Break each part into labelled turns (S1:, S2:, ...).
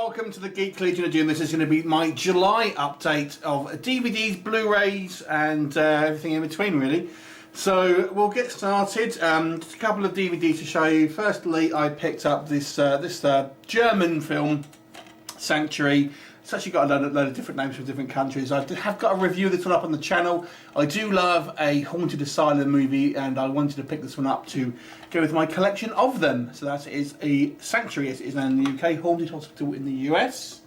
S1: welcome to the Geek Legion again. This is going to be my July update of DVDs, Blu-rays and everything in between really. So we'll get started. Just a couple of DVDs to show you. Firstly, I picked up this German film, Sanctuary. It's actually got a load of different names from different countries. I have got a review of this one up on the channel. I do love a haunted asylum movie and I wanted to pick this one up to go with my collection of them. So that is a Sanctuary. It is in the UK, Haunted Hospital in the US.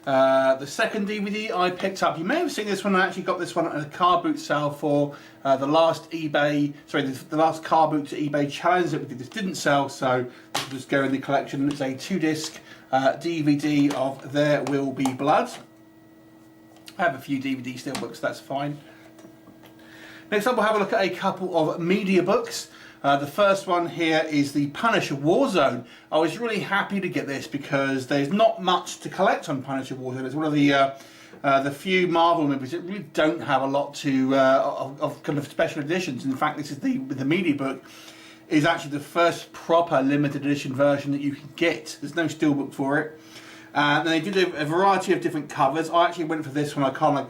S1: The second DVD I picked up, you may have seen this one. I actually got this one at a car boot sale for the last the last car boot to eBay challenge that we did. This didn't sell, so this will just go in the collection. It's a 2-disc DVD of There Will Be Blood. I have a few DVD steelbooks, that's fine. Next up we'll have a look at a couple of Mediabooks. The first one here is the Punisher Warzone. I was really happy to get this because there's not much to collect on Punisher Warzone. It's one of the few Marvel movies that really don't have a lot to of kind of special editions. In fact, this is the Mediabook is actually the first proper limited edition version that you can get. There's no steelbook for it. And they did a variety of different covers. I actually went for this one. I quite like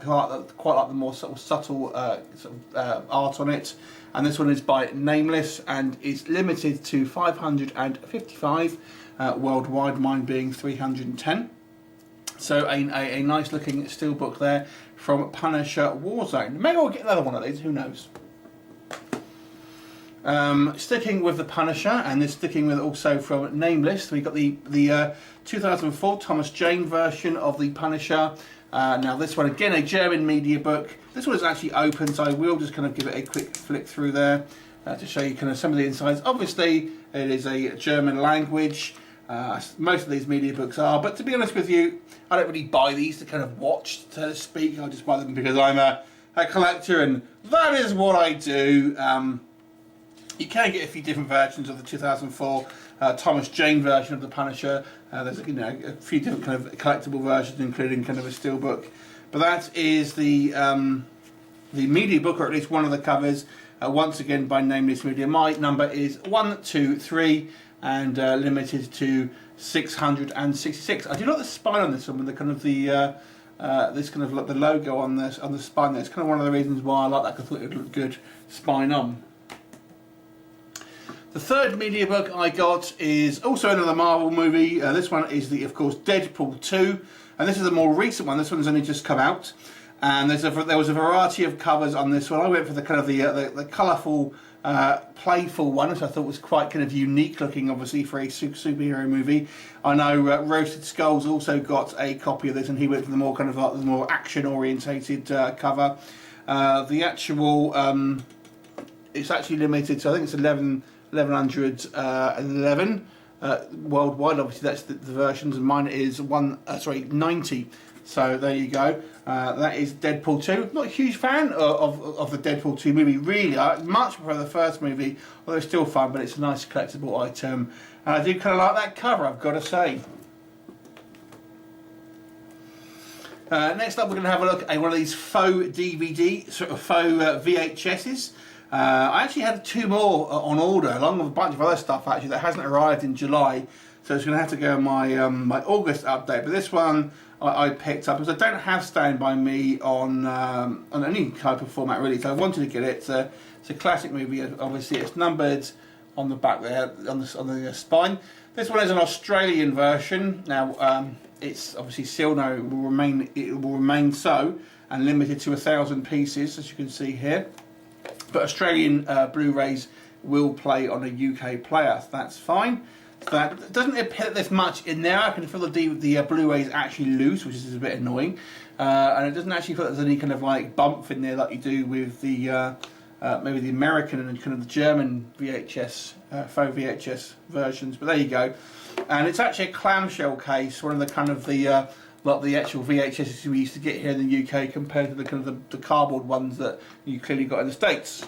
S1: the more sort of subtle art on it. And this one is by Nameless and is limited to 555 worldwide, mine being 310. So a nice looking steelbook there from Punisher Warzone. Maybe I'll get another one of these, who knows. Sticking with the Punisher, and this sticking with also from Nameless, we got the 2004 Thomas Jane version of the Punisher. Now this one again, a German media book. This one is actually open, so I will just kind of give it a quick flick through there to show you kind of some of the insides. Obviously, it is a German language. Most of these media books are, but to be honest with you, I don't really buy these to kind of watch, so to speak. I just buy them because I'm a collector, and that is what I do. You can get a few different versions of the 2004 Thomas Jane version of the Punisher. There's a few different kind of collectible versions, including kind of a steelbook. But that is the media book, or at least one of the covers. Once again by Nameless Media. My number is 123 and limited to 666. I do like the spine on this one with the kind of this kind of like the logo on the spine there. It's kind of one of the reasons why I like that, because I thought it would look good spine on. The third media book I got is also another Marvel movie. This one is of course, Deadpool 2, and this is a more recent one. This one's only just come out, and there was a variety of covers on this one. I went for the kind of the colourful, playful one, which I thought was quite kind of unique looking, obviously for a superhero movie. I know Roasted Skulls also got a copy of this, and he went for the more kind of like the more action orientated cover. The actual it's actually limited, so I think it's 1111 worldwide. Obviously that's the versions, and mine is 90. So there you go. That is Deadpool 2. Not a huge fan of the Deadpool 2 movie really. I much prefer the first movie, although it's still fun, but it's a nice collectible item, and I do kind of like that cover, I've got to say. Next up we're going to have a look at one of these faux DVD, sort of faux VHSs. I actually had 2 more on order, along with a bunch of other stuff actually that hasn't arrived in July, so it's going to have to go in my my August update. But this one I picked up because I don't have Stand By Me on any type of format really, so I wanted to get it. It's a classic movie. Obviously, it's numbered on the back there, on the spine. This one is an Australian version. Now it's obviously sealed. Now it will remain so, and limited to 1,000 pieces, as you can see here. But Australian Blu-rays will play on a UK player, so that's fine. So that doesn't appear that there's much in there. I can feel the Blu-ray is actually loose, which is a bit annoying, and it doesn't actually feel like there's any kind of like bump in there like you do with the maybe the American and kind of the German VHS faux VHS versions. But there you go, and it's actually a clamshell case, one of the kind of the like the actual VHSs we used to get here in the UK compared to the kind of the cardboard ones that you clearly got in the States.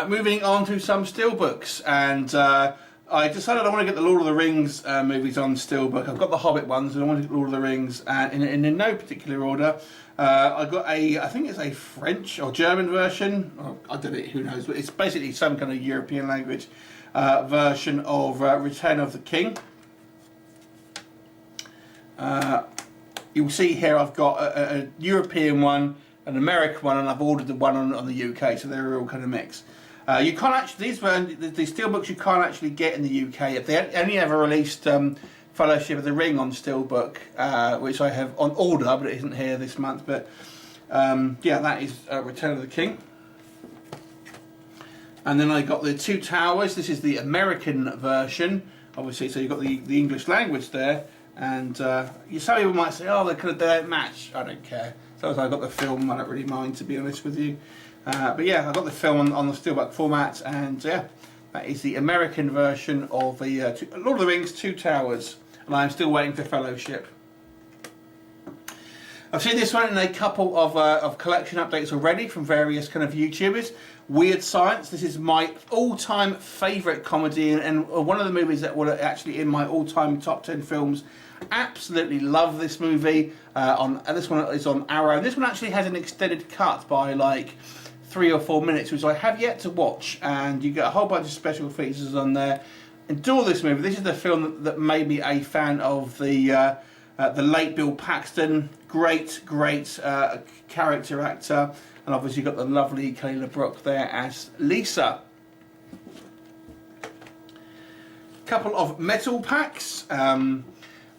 S1: Moving on to some steelbooks, and I decided I want to get the Lord of the Rings movies on steelbook. I've got the Hobbit ones, and I want to get Lord of the Rings in no particular order. I got I think it's a French or German version. I don't know, who knows, but it's basically some kind of European language version of Return of the King. You'll see here I've got a European one, an American one, and I've ordered the one on the UK, so they're all kind of mixed. You can't actually, these Steelbooks you can't actually get in the UK. If they only ever released Fellowship of the Ring on Steelbook, which I have on order, but it isn't here this month. But yeah, that is Return of the King. And then I got the Two Towers. This is the American version, obviously, so you've got the English language there. And some people might say, oh, they don't match. I don't care. So as I got the film, I don't really mind, to be honest with you. But yeah, I got the film on the Steelbook format, and yeah, that is the American version of the Lord of the Rings Two Towers. And I'm still waiting for Fellowship. I've seen this one in a couple of collection updates already from various kind of YouTubers. Weird Science. This is my all-time favourite comedy, and one of the movies that were actually in my all-time top 10 films. Absolutely love this movie. This one is on Aaran. This one actually has an extended cut by like 3 or 4 minutes, which I have yet to watch, and you get a whole bunch of special features on there. Adore this movie. This is the film that made me a fan of the late Bill Paxton. Great character actor, and obviously you've got the lovely Kayla Brooke there as Lisa. Couple of metal packs.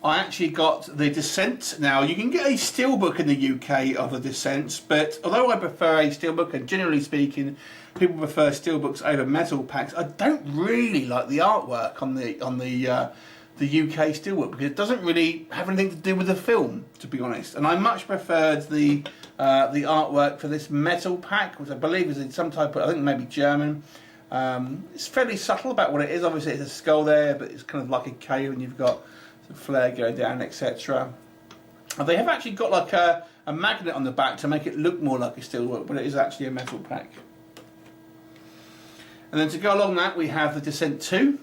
S1: I actually got The Descent. Now, you can get a steelbook in the UK of The Descent, but although I prefer a steelbook, and generally speaking, people prefer steelbooks over metal packs, I don't really like the artwork on the UK steelbook, because it doesn't really have anything to do with the film, to be honest. And I much preferred the artwork for this metal pack, which I believe is in some type of, I think maybe German. It's fairly subtle about what it is. Obviously, it's a skull there, but it's kind of like a K, and you've got some flare going down, etc. They have actually got like a magnet on the back to make it look more like a steelbook, but it is actually a metal pack. And then to go along that, we have The Descent 2.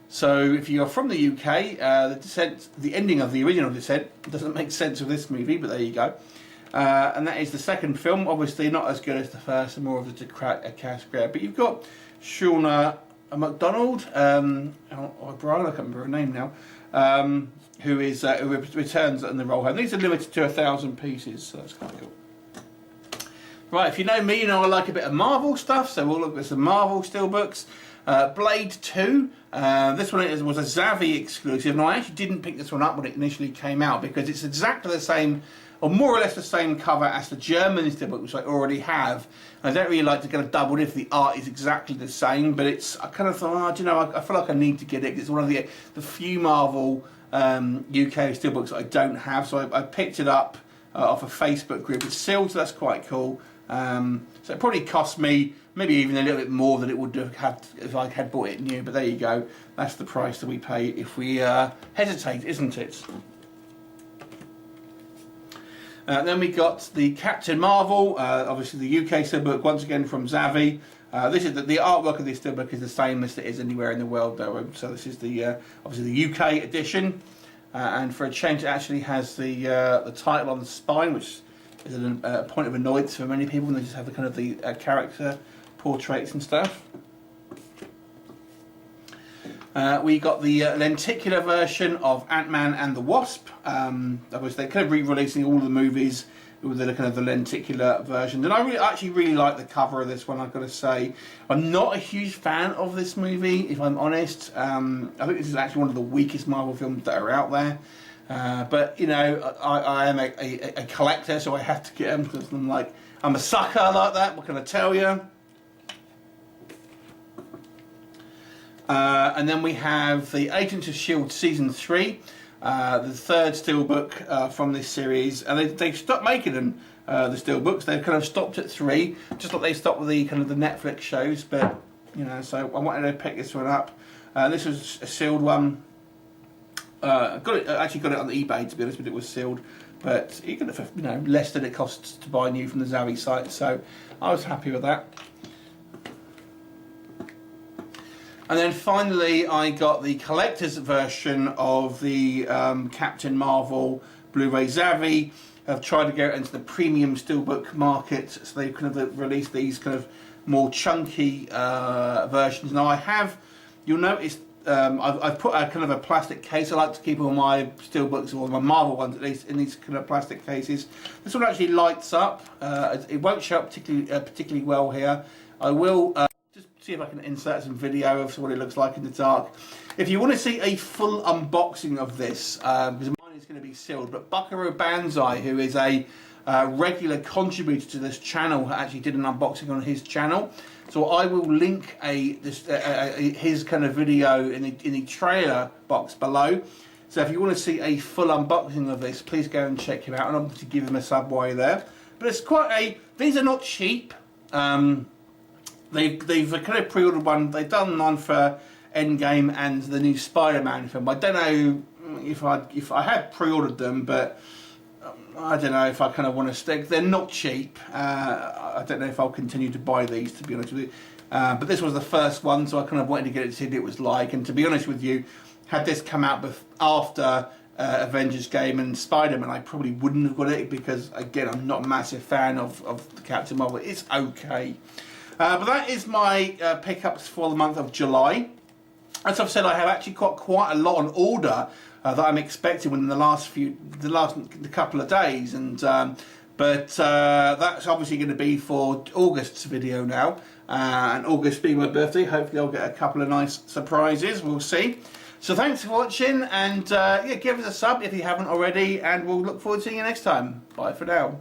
S1: So if you're from the UK, The Descent, the ending of the original Descent doesn't make sense with this movie, but there you go. And that is the second film. Obviously not as good as the first, and more of a cash grab. But you've got Shauna MacDonald, O'Brien, I can't remember her name now, who returns in the role home. These are limited to 1,000 pieces, so that's quite cool. Right, if you know me, you know I like a bit of Marvel stuff, so we'll look at some Marvel steelbooks. Blade 2, this one was a Zavvi exclusive, and I actually didn't pick this one up when it initially came out, because it's exactly the same, or more or less the same cover as the German steelbook, which I already have. I don't really like to kind of double it if the art is exactly the same, but I kind of thought, oh, do you know, I feel like I need to get it, because it's one of the few Marvel UK steelbooks that I don't have, so I picked it up off a Facebook group. It's sealed, so that's quite cool. So it probably cost me maybe even a little bit more than it would have had if I had bought it new, but there you go. That's the price that we pay if we hesitate, isn't it? Then we got the Captain Marvel, obviously the UK steelbook, once again from Zavvi. This is the artwork of this steelbook is the same as it is anywhere in the world, though. So this is the obviously the UK edition, and for a change, it actually has the title on the spine, which is a point of annoyance for many people, and they just have the kind of the character portraits and stuff. We got the lenticular version of Ant-Man and the Wasp. Obviously, they're kind of re-releasing all the movies with the kind of the lenticular version, and I actually really like the cover of this one. I've got to say, I'm not a huge fan of this movie, if I'm honest. I think this is actually one of the weakest Marvel films that are out there. But you know, I am a collector, so I have to get them, because I'm a sucker like that. What can I tell you? And then we have the Agents of S.H.I.E.L.D. Season 3, the third steelbook from this series, and they've stopped making them, the steelbooks. They've kind of stopped at 3, just like they stopped with the kind of the Netflix shows. But you know, so I wanted to pick this one up. This was a sealed one. Actually got it on eBay, to be honest, but it was sealed. But you got it for, you know, less than it costs to buy new from the Zavvi site, so I was happy with that. And then finally, I got the collector's version of the Captain Marvel Blu-ray. Zavvi have tried to get into the premium steelbook market, so they've kind of released these kind of more chunky versions. Now I have, you'll notice I've put a kind of a plastic case. I like to keep all my Steelbooks, or my Marvel ones at least, in these kind of plastic cases. This one actually lights up. It won't show up particularly well here. I will just see if I can insert some video of what it looks like in the dark. If you want to see a full unboxing of this, because mine is going to be sealed, but Buckaroobanzi, who is a regular contributor to this channel, actually did an unboxing on his channel. So I will link his kind of video in the trailer box below. So if you want to see a full unboxing of this, please go and check him out, and obviously give him a sub while you're there. But it's quite these are not cheap. They've kind of pre-ordered one. They've done one for Endgame and the new Spider-Man film. I don't know if I had pre-ordered them, but I don't know if I kind of want to stick. They're not cheap. I don't know if I'll continue to buy these, to be honest with you. But this was the first one, so I kind of wanted to get it to see what it was like. And to be honest with you, had this come out after Avengers Game and Spider-Man, I probably wouldn't have got it, because again, I'm not a massive fan of the Captain Marvel. It's okay. But that is my pickups for the month of July. As I've said, I have actually got quite a lot on order that I'm expecting within the last couple of days, and but that's obviously going to be for August's video now, and August being my birthday, hopefully I'll get a couple of nice surprises. We'll see. So thanks for watching, and yeah, give us a sub if you haven't already, and we'll look forward to seeing you next time. Bye for now.